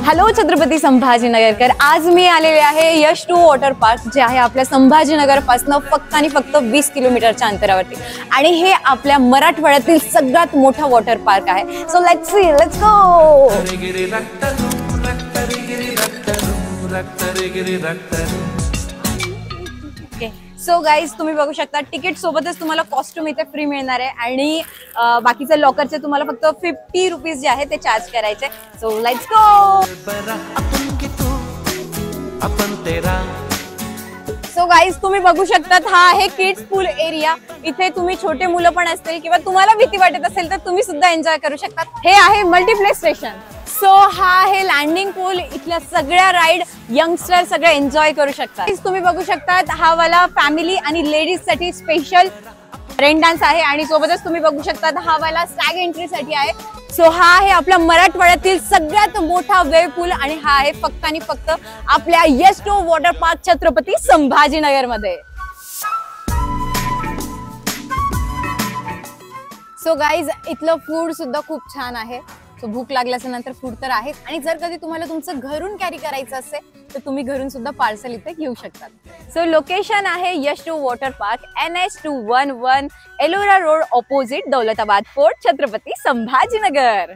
Hello Chhatrapati संभाजीनगरकर, आज मी आलेले आहे यश टू वॉटर पार्क, जे आहे आपल्या संभाजीनगर पासून फक्त आणि फक्त 20 किलोमीटरच्या अंतरावरती, आणि हे आपल्या मराठवाड्यातील सगळ्यात मोठा वॉटर पार्क आहे. So let's see, let's go. So guys, तुम्ही बघू शकता तिकीट सोबतच तुम्हाला कॉस्ट्यूम इथे फ्री मिळणार आहे, आणि बाकीचे लॉकरचे तुम्हाला फक्त 50 रुपीज जे आहे ते चार्ज करायचे. So let's go. So guys, तुम्ही बघू शकतात हा आहे किड्स पूल एरिया. इथे तुम्ही छोटे मुलं पण असतील किंवा तुम्हाला भीती वाटत असेल तर तुम्ही सुद्धा एन्जॉय करू शकता. हे आहे मल्टीप्लेक्स स्टेशन. सो हा आहे लँडिंग पूल. इथल्या सगळ्या राईड यंगस्टर सगळे एन्जॉय करू शकतात. तुम्ही बघू शकतात हा वाला फॅमिली आणि लेडीज साठी स्पेशल रेन डान्स आहे, आणि सोबतच तुम्ही बघू शकता हा वाला स्टॅग एंट्री साठी आहे. सो हा आहे आपल्या मराठवाड्यातील सगळ्यात मोठा वेव्ह पूल, आणि हा आहे फक्त आणि फक्त आपल्या Yash two water park Chhatrapati Sambhajinagar मध्ये. सो गाईज, इथलं फूड सुद्धा खूप छान आहे. सो भूक लागल्याच्या नंतर फूड तर आहेच, आणि जर कधी तुम्हाला तुमचं घरून कॅरी करायचं असेल तर तुम्ही घरून सुद्धा पार्सल इथे घेऊ शकतात. सो लोकेशन आहे Yash two water park, NH211 Ellora road, opposite Daulatabad fort, Chhatrapati Sambhajinagar.